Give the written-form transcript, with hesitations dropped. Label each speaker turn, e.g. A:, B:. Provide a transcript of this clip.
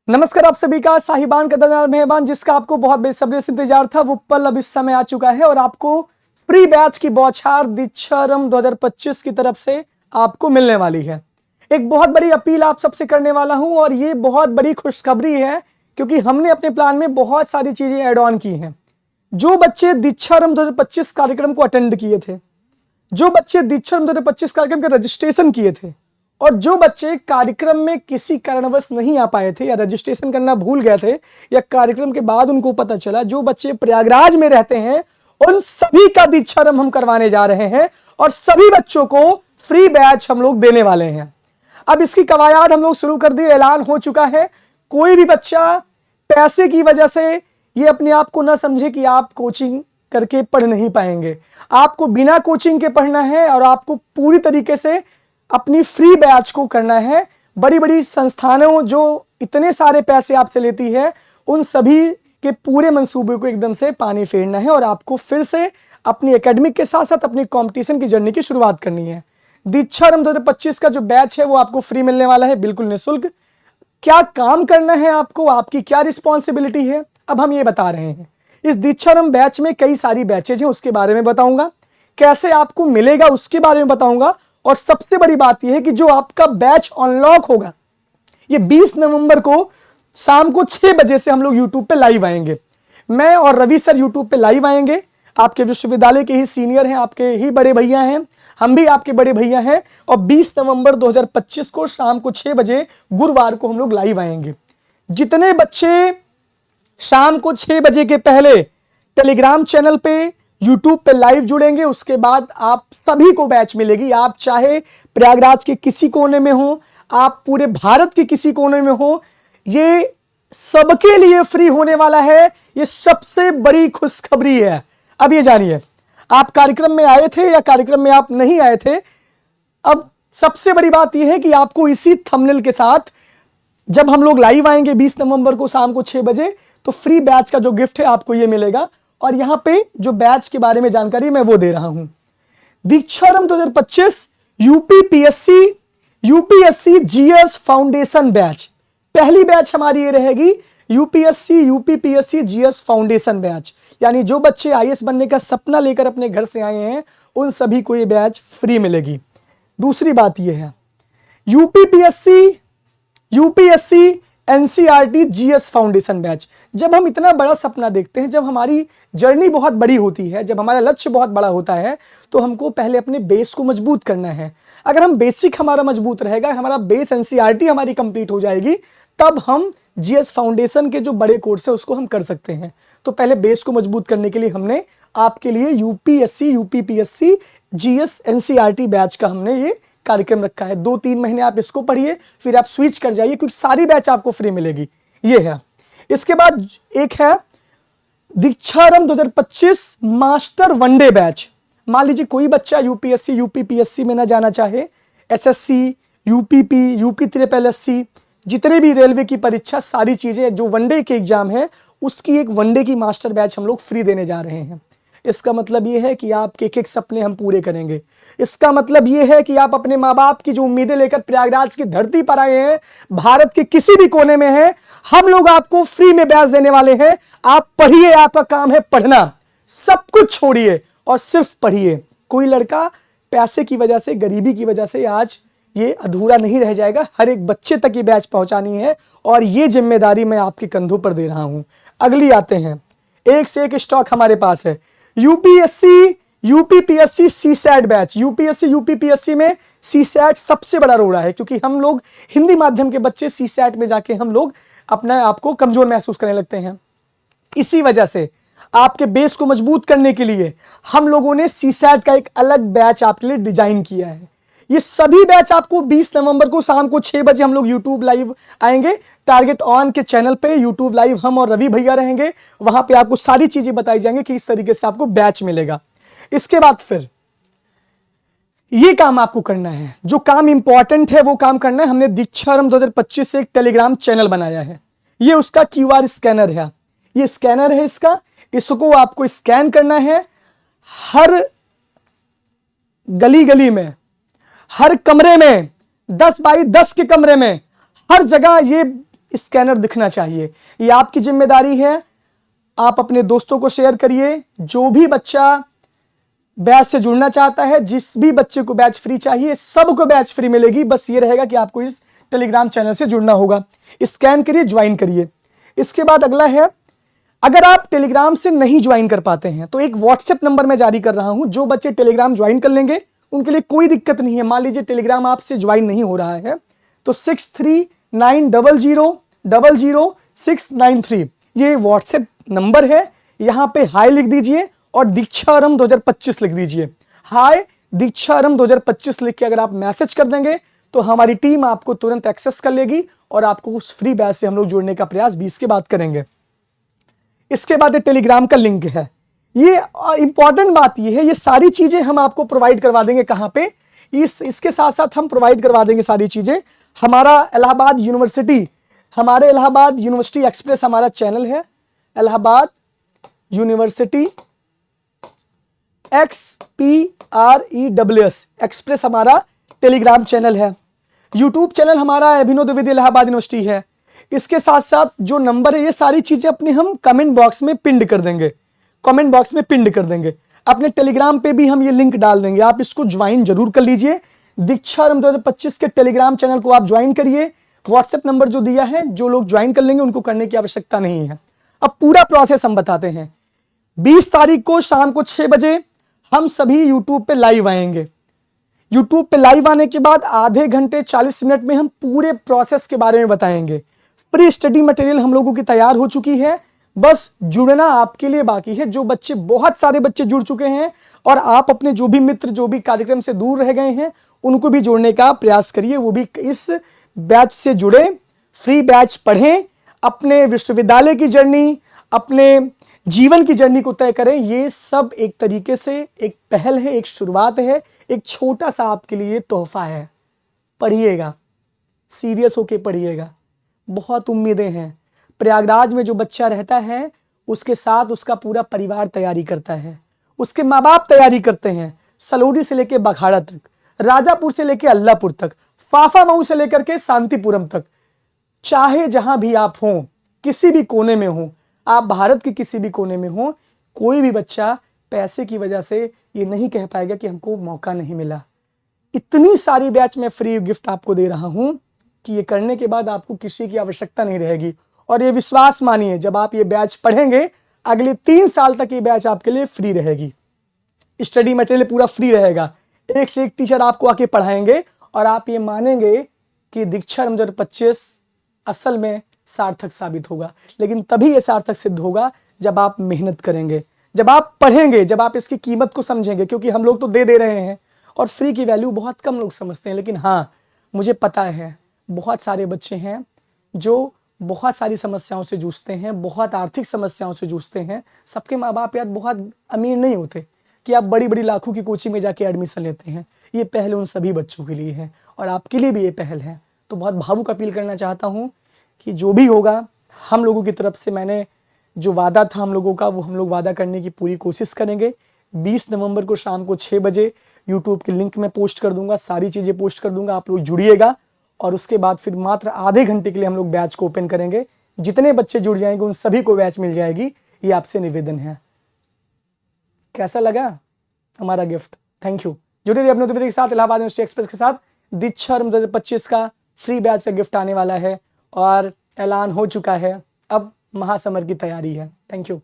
A: नमस्कार आप सभी का साहिबान का दरबार मेहमान जिसका आपको बहुत बेसब्री से इंतजार था वो पल अब इस समय आ चुका है और आपको फ्री बैच की बौछार दीक्षारम 2025 की तरफ से आपको मिलने वाली है। एक बहुत बड़ी अपील आप सबसे करने वाला हूं और ये बहुत बड़ी खुशखबरी है क्योंकि हमने अपने प्लान में बहुत सारी चीजें ऐड ऑन की हैं। जो बच्चे दीक्षारम 2025 कार्यक्रम को अटेंड किए थे, जो बच्चे दीक्षारम 2025 कार्यक्रम के रजिस्ट्रेशन किए थे और जो बच्चे कार्यक्रम में किसी कारणवश नहीं आ पाए थे या रजिस्ट्रेशन करना भूल गए थे या कार्यक्रम के बाद उनको पता चला, जो बच्चे प्रयागराज में रहते हैं उन सभी का दीक्षारम हम करवाने जा रहे हैं और सभी बच्चों को फ्री बैच हम लोग देने वाले हैं। अब इसकी कवायद हम लोग शुरू कर दिए, ऐलान हो चुका है। कोई भी बच्चा पैसे की वजह से ये अपने आप को ना समझे कि आप कोचिंग करके पढ़ नहीं पाएंगे। आपको बिना कोचिंग के पढ़ना है और आपको पूरी तरीके से अपनी फ्री बैच को करना है। बड़ी बड़ी संस्थानों जो इतने सारे पैसे आपसे लेती है उन सभी के पूरे मंसूबे को एकदम से पानी फेरना है और आपको फिर से अपनी एकेडमिक के साथ साथ अपनी कंपटीशन की जर्नी की शुरुआत करनी है। दीक्षारम 2025 का जो बैच है वो आपको फ्री मिलने वाला है, बिल्कुल निःशुल्क। क्या काम करना है आपको, आपकी क्या रिस्पॉन्सिबिलिटी है, अब हम ये बता रहे हैं। इस दीक्षारम बैच में कई सारी बैचेज हैं, उसके बारे में बताऊंगा। कैसे आपको मिलेगा उसके बारे में बताऊंगा और सबसे बड़ी बात यह है कि जो आपका बैच अनलॉक होगा ये 20 नवंबर को शाम को 6 बजे से हम लोग यूट्यूब पे लाइव आएंगे। मैं और रवि सर यूट्यूब पे लाइव आएंगे। आपके विश्वविद्यालय के ही सीनियर हैं, आपके ही बड़े भैया हैं, हम भी आपके बड़े भैया हैं और 20 नवंबर 2025 को शाम को 6 बजे गुरुवार को हम लोग लाइव आएंगे। जितने बच्चे शाम को 6 बजे के पहले टेलीग्राम चैनल पे यूट्यूब पे लाइव जुड़ेंगे उसके बाद आप सभी को बैच मिलेगी। आप चाहे प्रयागराज के किसी कोने में हो, आप पूरे भारत के किसी कोने में हो, ये सबके लिए फ्री होने वाला है। ये सबसे बड़ी खुशखबरी है। अब ये जानिए, आप कार्यक्रम में आए थे या कार्यक्रम में आप नहीं आए थे, अब सबसे बड़ी बात यह है कि आपको इसी थंबनेल के साथ जब हम लोग लाइव आएंगे 20 नवंबर को शाम को 6 बजे तो फ्री बैच का जो गिफ्ट है आपको ये मिलेगा। और यहां पे जो बैच के बारे में जानकारी मैं वो दे रहा हूं। दीक्षारम 2025 यूपीएससी जीएस फाउंडेशन बैच, पहली बैच हमारी ये रहेगी यूपीपीएससी जीएस फाउंडेशन बैच। यानी जो बच्चे आईएएस बनने का सपना लेकर अपने घर से आए हैं उन सभी को ये बैच फ्री मिलेगी। दूसरी बात ये है UPSC NCERT GS foundation batch. जब हम इतना बड़ा सपना देखते हैं, जब हमारी जर्नी बहुत बड़ी होती है, जब हमारा लक्ष्य बहुत बड़ा होता है तो हमको पहले अपने बेस को मजबूत करना है। अगर हम बेसिक हमारा मजबूत रहेगा, हमारा बेस एनसीईआरटी हमारी कंप्लीट हो जाएगी, तब हम जीएस फाउंडेशन के जो बड़े कोर्स है उसको हम कर सकते हैं। तो पहले बेस को मजबूत करने के लिए हमने आपके लिए यूपीपीएससी जीएस एनसीईआरटी बैच का हमने ये कार्यक्रम रखा है। 2-3 महीने आप इसको पढ़िए, फिर आप स्विच कर जाइए क्योंकि सारी बैच आपको फ्री मिलेगी। ये है। इसके बाद एक है दीक्षारम 2025 मास्टर वनडे बैच। मान लीजिए कोई बच्चा यूपीएससी यूपीपीएससी में ना जाना चाहे, SSC, UPP, UP triple SC, जितने भी रेलवे की परीक्षा, सारी चीजें जो वनडे के एग्जाम है उसकी एक वनडे की मास्टर बैच हम लोग फ्री देने जा रहे हैं। इसका मतलब ये है कि आपके एक एक सपने हम पूरे करेंगे। इसका मतलब ये है कि आप अपने माँ बाप की जो उम्मीदें लेकर प्रयागराज की धरती पर आए हैं, भारत के किसी भी कोने में हैं, हम लोग आपको फ्री में बैच देने वाले हैं। आप पढ़िए, आपका काम है पढ़ना, सब कुछ छोड़िए और सिर्फ पढ़िए। कोई लड़का पैसे की वजह से, गरीबी की वजह से आज ये अधूरा नहीं रह जाएगा। हर एक बच्चे तक ये बैच पहुंचानी है और ये जिम्मेदारी मैं आपके कंधों पर दे रहा हूं। अगली आते हैं, एक से एक स्टॉक हमारे पास है। UPPSC CSAT batch. UPSC UPPSC में सीसैट सबसे बड़ा रोड़ा है क्योंकि हम लोग हिंदी माध्यम के बच्चे सीसैट में जाके हम लोग अपने आप को कमजोर महसूस करने लगते हैं। इसी वजह से आपके बेस को मजबूत करने के लिए हम लोगों ने सीसैट का एक अलग बैच आपके लिए डिजाइन किया है। ये सभी बैच आपको 20 नवंबर को शाम को 6 बजे हम लोग यूट्यूब लाइव आएंगे। टारगेट ऑन के चैनल पे यूट्यूब लाइव हम और रवि भैया रहेंगे, वहां पे आपको सारी चीजें बताई जाएंगी कि इस तरीके से आपको बैच मिलेगा। इसके बाद फिर ये काम आपको करना है, जो काम इंपॉर्टेंट है वो काम करना है। हमने दीक्षारम 2025 से एक टेलीग्राम चैनल बनाया है। ये उसका क्यूआर स्कैनर है, ये स्कैनर है इसको आपको स्कैन करना है। हर गली गली में, हर कमरे में, 10 बाई 10 के कमरे में, हर जगह ये स्कैनर दिखना चाहिए। ये आपकी जिम्मेदारी है। आप अपने दोस्तों को शेयर करिए। जो भी बच्चा बैच से जुड़ना चाहता है, जिस भी बच्चे को बैच फ्री चाहिए, सबको बैच फ्री मिलेगी। बस ये रहेगा कि आपको इस टेलीग्राम चैनल से जुड़ना होगा। स्कैन करिए, ज्वाइन करिए। इसके बाद अगला है, अगर आप टेलीग्राम से नहीं ज्वाइन कर पाते हैं तो एक व्हाट्सएप नंबर मैं जारी कर रहा हूं। जो बच्चे टेलीग्राम ज्वाइन कर लेंगे उनके लिए कोई दिक्कत नहीं है। मान लीजिए टेलीग्राम आपसे ज्वाइन नहीं हो रहा है तो 6390000693 ये व्हाट्सएप नंबर है। यहां पे हाय लिख दीजिए और दीक्षारंभ 2025 लिख दीजिए। हाय दीक्षारंभ 2025 लिख के अगर आप मैसेज कर देंगे तो हमारी टीम आपको तुरंत एक्सेस कर लेगी और आपको उस फ्री बैच से हम लोग जोड़ने का प्रयास 20 के बाद करेंगे। इसके बाद टेलीग्राम का लिंक है। ये इंपॉर्टेंट बात ये है, ये सारी चीजें हम आपको प्रोवाइड करवा देंगे। कहां पे? इसके साथ साथ हम प्रोवाइड करवा देंगे सारी चीजें। हमारा इलाहाबाद यूनिवर्सिटी, हमारे इलाहाबाद यूनिवर्सिटी एक्सप्रेस हमारा चैनल है। इलाहाबाद यूनिवर्सिटी XPREWS एक्सप्रेस हमारा टेलीग्राम चैनल है। यूट्यूब चैनल हमारा अभिनव द्विवेदी इलाहाबाद यूनिवर्सिटी है। इसके साथ साथ जो नंबर है, ये सारी चीजें अपने हम कमेंट बॉक्स में पिंड कर देंगे। कमेंट बॉक्स में पिंड कर देंगे। अपने टेलीग्राम पे भी हम ये लिंक डाल देंगे। आप इसको ज्वाइन जरूर कर लीजिए। दीक्षारंभ 2025 के टेलीग्राम चैनल को आप ज्वाइन करिए। व्हाट्सएप नंबर जो दिया है, जो लोग ज्वाइन कर लेंगे उनको करने की आवश्यकता नहीं है। अब पूरा प्रोसेस हम बताते हैं। 20 तारीख को शाम को 6 बजे हम सभी यूट्यूब पे लाइव आएंगे। यूट्यूब पे लाइव आने के बाद आधे घंटे 40 मिनट में हम पूरे प्रोसेस के बारे में बताएंगे। प्री स्टडी मटेरियल हम लोगों की तैयार हो चुकी है। बस जुड़ना आपके लिए बाकी है। जो बच्चे, बहुत सारे बच्चे जुड़ चुके हैं और आप अपने जो भी मित्र जो भी कार्यक्रम से दूर रह गए हैं उनको भी जोड़ने का प्रयास करिए। वो भी इस बैच से जुड़े, फ्री बैच पढ़ें, अपने विश्वविद्यालय की जर्नी, अपने जीवन की जर्नी को तय करें। ये सब एक तरीके से एक पहल है, एक शुरुआत है, एक छोटा सा आपके लिए तोहफा है। पढ़िएगा, सीरियस होके पढ़िएगा। बहुत उम्मीदें हैं। प्रयागराज में जो बच्चा रहता है उसके साथ उसका पूरा परिवार तैयारी करता है, उसके माँ बाप तैयारी करते हैं। सलोरी से लेकर बघाड़ा तक, राजापुर से लेकर अल्लापुर तक, फाफा मऊ से लेकर के शांतिपुरम तक, चाहे जहां भी आप हों, किसी भी कोने में हो, आप भारत के किसी भी कोने में हो, कोई भी बच्चा पैसे की वजह से ये नहीं कह पाएगा कि हमको मौका नहीं मिला। इतनी सारी बैच में फ्री गिफ्ट आपको दे रहा हूं कि ये करने के बाद आपको किसी की आवश्यकता नहीं रहेगी। और ये विश्वास मानिए, जब आप ये बैच पढ़ेंगे अगले 3 साल तक ये बैच आपके लिए फ्री रहेगी। स्टडी मटेरियल पूरा फ्री रहेगा। एक से एक टीचर आपको आके पढ़ाएंगे और आप ये मानेंगे कि दीक्षारंभ 2025 असल में सार्थक साबित होगा। लेकिन तभी ये सार्थक सिद्ध होगा जब आप मेहनत करेंगे, जब आप पढ़ेंगे, जब आप इसकी कीमत को समझेंगे। क्योंकि हम लोग तो दे रहे हैं और फ्री की वैल्यू बहुत कम लोग समझते हैं। लेकिन हाँ, मुझे पता है बहुत सारे बच्चे हैं जो बहुत सारी समस्याओं से जूझते हैं, बहुत आर्थिक समस्याओं से जूझते हैं। सबके माँ बाप यार बहुत अमीर नहीं होते कि आप बड़ी बड़ी लाखों की कोचिंग में जाके एडमिशन लेते हैं। ये पहल उन सभी बच्चों के लिए है और आपके लिए भी ये पहल है। तो बहुत भावुक अपील करना चाहता हूँ कि जो भी होगा, हम लोगों की तरफ से मैंने जो वादा था हम लोगों का, वो हम लोग वादा करने की पूरी कोशिश करेंगे। 20 नवंबर को शाम को 6 बजे यूट्यूब के लिंक में पोस्ट कर दूंगा, सारी चीज़ें पोस्ट कर दूंगा। आप लोग जुड़िएगा और उसके बाद फिर मात्र आधे घंटे के लिए हम लोग बैच को ओपन करेंगे। जितने बच्चे जुड़ जाएंगे उन सभी को बैच मिल जाएगी। ये आपसे निवेदन है। कैसा लगा हमारा गिफ्ट? Thank you. जुड़े रहिए अपने के साथ। इलाहाबाद यूनिवर्सिटी एक्सप्रेस के साथ दीक्षारंभ 2025 का फ्री बैच का गिफ्ट आने वाला है और ऐलान हो चुका है। अब महासमर की तैयारी है। Thank you.